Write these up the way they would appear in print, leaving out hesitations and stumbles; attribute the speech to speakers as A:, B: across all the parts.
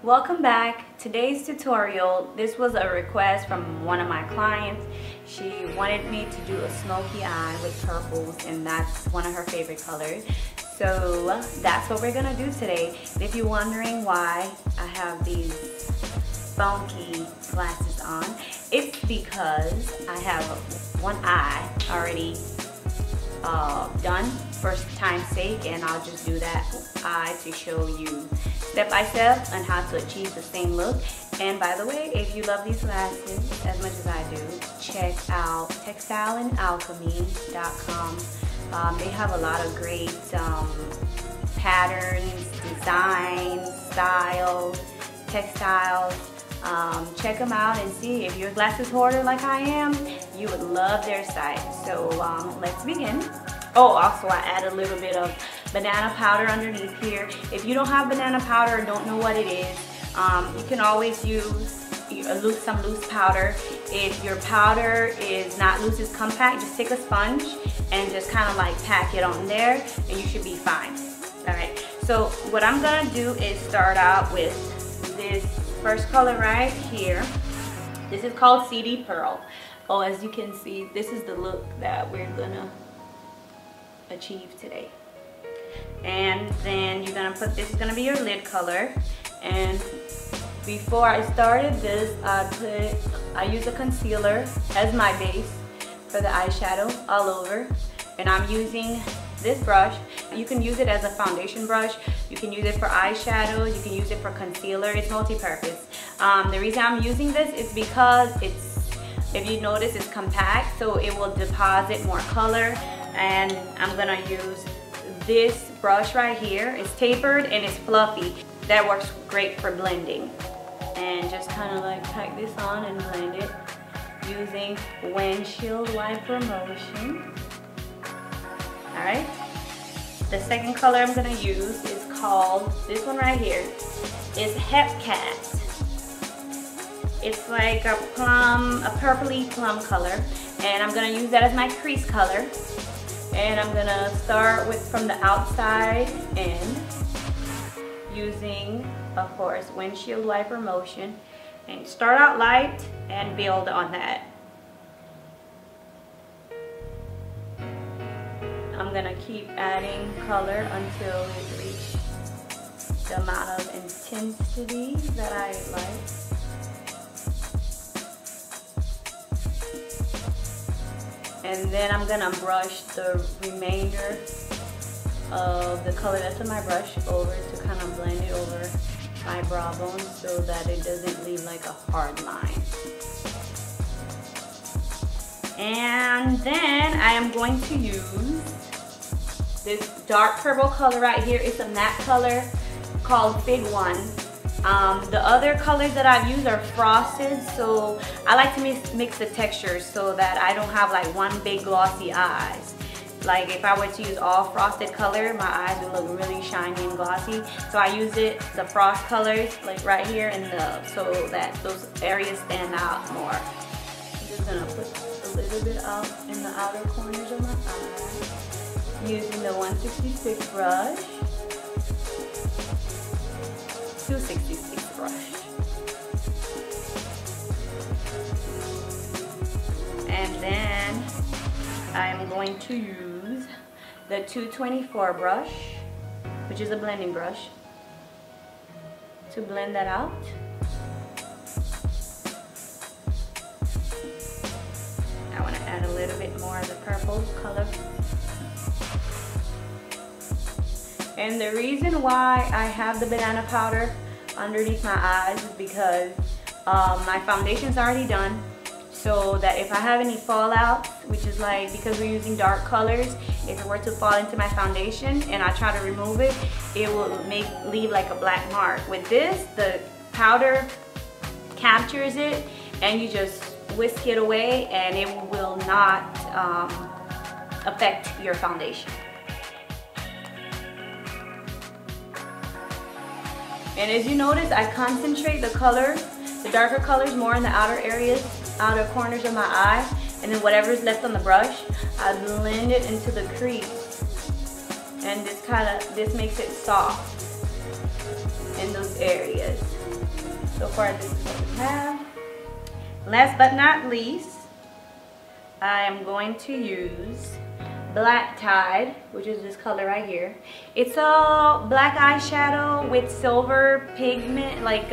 A: Welcome back. Today's tutorial, this was a request from one of my clients. She wanted me to do a smoky eye with purples, and that's one of her favorite colors. So that's what we're gonna do today. If you're wondering why I have these funky glasses on, it's because I have one eye already done for time's sake, and I'll just do that eye to show you step by step on how to achieve the same look. And by the way, if you love these glasses as much as I do, check out textileandalchemy.com. They have a lot of great patterns, designs, styles, textiles. Check them out and see. If you're a glasses hoarder like I am, you would love their site. So let's begin. Oh, also I add a little bit of banana powder underneath here. If you don't have banana powder or don't know what it is, you can always use some loose powder. If your powder is not loose, it's compact, just take a sponge and just kind of like pack it on there and you should be fine. All right, so what I'm gonna do is start out with this first color right here. This is called CD Pearl. Oh, as you can see, this is the look that we're gonna achieve today. And then you're gonna put, this is gonna be your lid color. And before I started this, I use a concealer as my base for the eyeshadow all over. And I'm using this brush. You can use it as a foundation brush. You can use it for eyeshadow. You can use it for concealer. It's multi-purpose. The reason I'm using this is because if you notice, it's compact, so it will deposit more color. And I'm gonna use this brush right here. It's tapered and it's fluffy. That works great for blending. And just kind of like tack this on and blend it using windshield wiper motion. All right. The second color I'm gonna use is called, this one right here, is Hepcat. It's like a plum, a purpley plum color. And I'm gonna use that as my crease color. And I'm gonna start with from the outside in using, of course, windshield wiper motion, and start out light and build on that. I'm gonna keep adding color until it reaches the amount of intensity that I like. And then I'm gonna brush the remainder of the color that's in my brush over to kind of blend it over my brow bone so that it doesn't leave like a hard line. And then I am going to use this dark purple color right here. It's a matte color called Fig One. The other colors that I've used are frosted, so I like to mix the textures so that I don't have like one big glossy eyes. Like if I were to use all frosted color, my eyes would look really shiny and glossy. So I use the frost colors like right here so that those areas stand out more. I'm just gonna put a little bit out in the outer corners of my eye using the 166 brush. 266 brush. And then I'm going to use the 224 brush, which is a blending brush, to blend that out. I want to add a little bit more of the purple color. And the reason why I have the banana powder underneath my eyes is because my foundation's already done, so that if I have any fallout, which is like, because we're using dark colors, if it were to fall into my foundation and I try to remove it, it will leave like a black mark. With this, the powder captures it and you just whisk it away and it will not affect your foundation. And as you notice, I concentrate the color, the darker colors more in the outer areas, outer corners of my eye, And then whatever's left on the brush, I blend it into the crease. And this makes it soft in those areas. So far, this is what we have. Last but not least, I am going to use Black Tide, which is this color right here. It's a black eyeshadow with silver pigment, like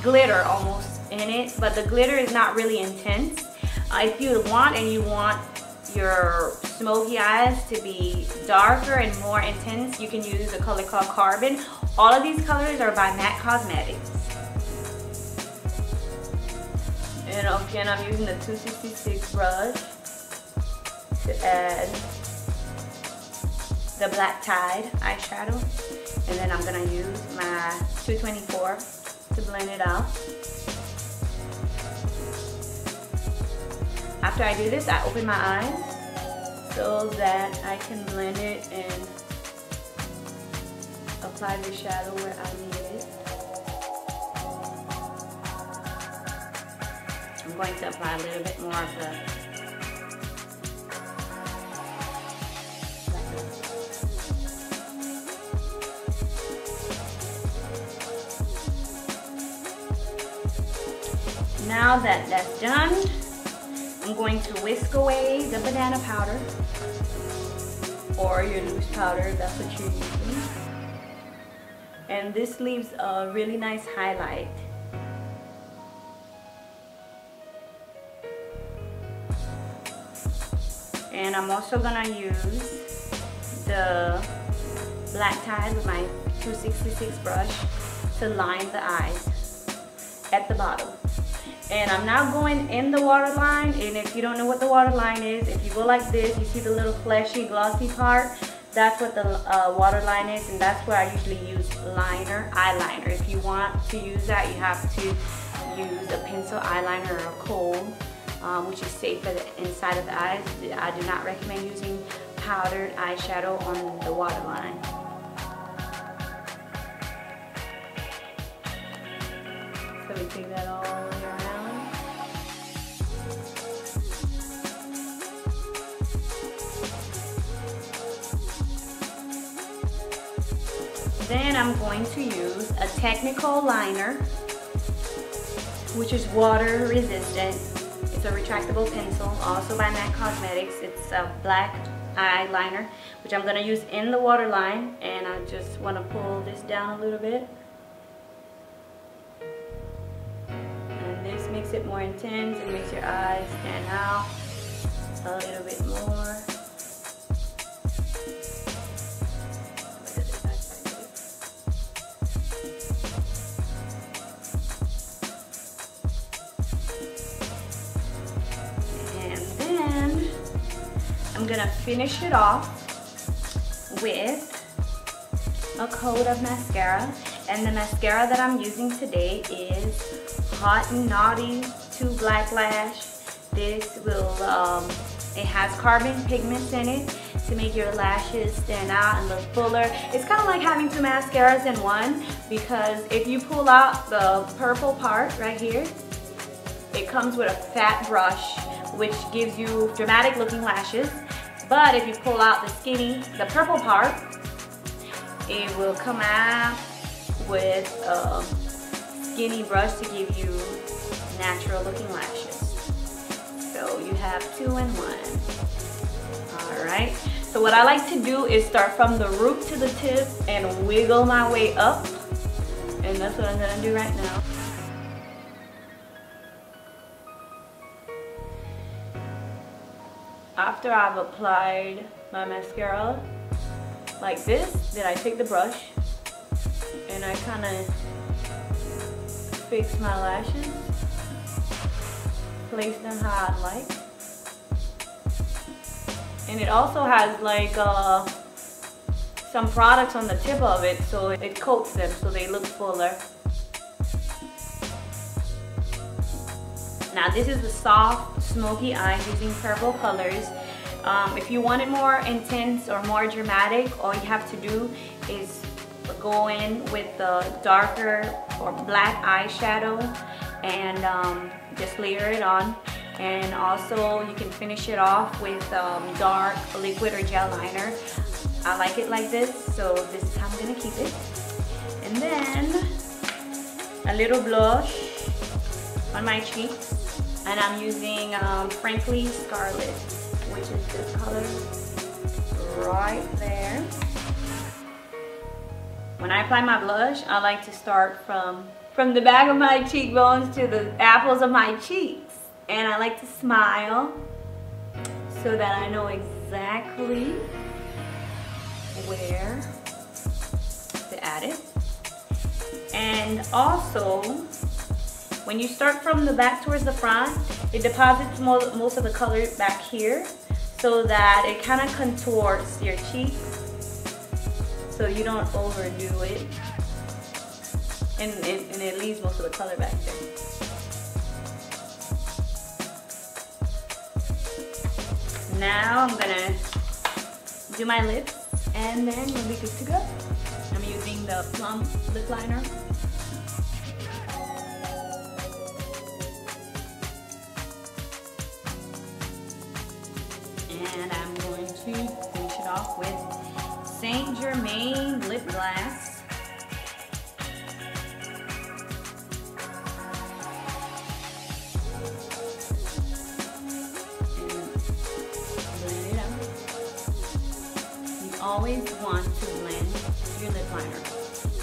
A: glitter almost in it, but the glitter is not really intense. If you want your smoky eyes to be darker and more intense, you can use a color called Carbon. All of these colors are by MAC Cosmetics. And again, I'm using the 266 brush to add the Black Tide eyeshadow. And then I'm gonna use my 224 to blend it out. After I do this, I open my eyes so that I can blend it and apply the shadow where I need it. I'm going to apply a little bit more of the Now that that's done, I'm going to whisk away the banana powder or your loose powder if that's what you're using. And this leaves a really nice highlight. And I'm also gonna use the Black Tide with my 266 brush to line the eyes at the bottom. And I'm now going in the waterline, and if you don't know what the waterline is, if you go like this, you see the little fleshy, glossy part, that's what the waterline is, and that's where I usually use eyeliner. If you want to use that, you have to use a pencil eyeliner or a kohl, which is safe for the inside of the eyes. I do not recommend using powdered eyeshadow on the waterline. So we take that all the way around. Then I'm going to use a technical liner, which is water resistant. It's a retractable pencil, also by MAC Cosmetics. It's a black eyeliner, which I'm going to use in the waterline, and I just want to pull this down a little bit. And this makes it more intense. It makes your eyes stand out a little bit more. I'm gonna finish it off with a coat of mascara, and the mascara that I'm using today is Hot and Naughty 2 Black Lash. This will, it has carbon pigments in it to make your lashes stand out and look fuller. It's kind of like having 2 mascaras in one, because if you pull out the purple part right here, it comes with a fat brush, which gives you dramatic looking lashes. But if you pull out the purple part, it will come out with a skinny brush to give you natural looking lashes. So you have 2 in 1. Alright, so what I like to do is start from the root to the tip and wiggle my way up. And that's what I'm going to do right now. After I've applied my mascara like this, then I take the brush and I kind of fix my lashes, place them how I'd like. And it also has like some products on the tip of it, so it coats them so they look fuller. Now this is the soft smoky eyes using purple colors. If you want it more intense or more dramatic, all you have to do is go in with the darker or black eyeshadow and just layer it on. And also you can finish it off with dark liquid or gel liner. I like it like this, so this is how I'm gonna keep it. And then a little blush on my cheeks, and I'm using Frankly Scarlet, which is this color right there. When I apply my blush, I like to start from the back of my cheekbones to the apples of my cheeks, and I like to smile so that I know exactly where to add it. And also, when you start from the back towards the front, it deposits most of the color back here so that it kind of contours your cheek so you don't overdo it, and it leaves most of the color back there. Now I'm gonna do my lips, and then we'll be good to go. I'm using the Plum lip liner. And I'm going to finish it off with Saint Germain lip glass. Always want to blend your lip liner.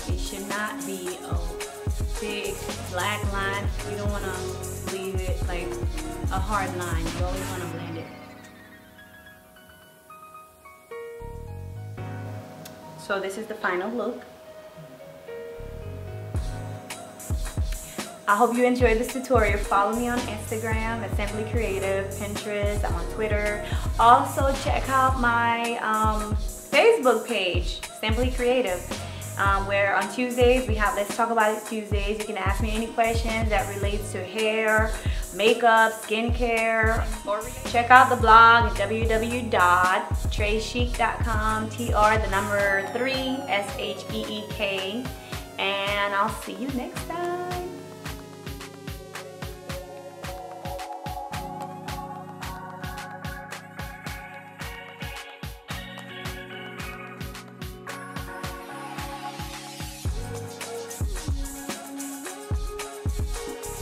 A: It should not be a big black line. You don't want to leave it like a hard line. You always want to blend it. So this is the final look. I hope you enjoyed this tutorial. Follow me on Instagram at Simply Creative, Pinterest, I'm on Twitter. Also check out my Facebook page, Simply Creative, where on Tuesdays we have Let's Talk About It Tuesdays. You can ask me any questions that relates to hair, makeup, skincare, or check out the blog at www.treecheek.com, TR3SHEEK, and I'll see you next time.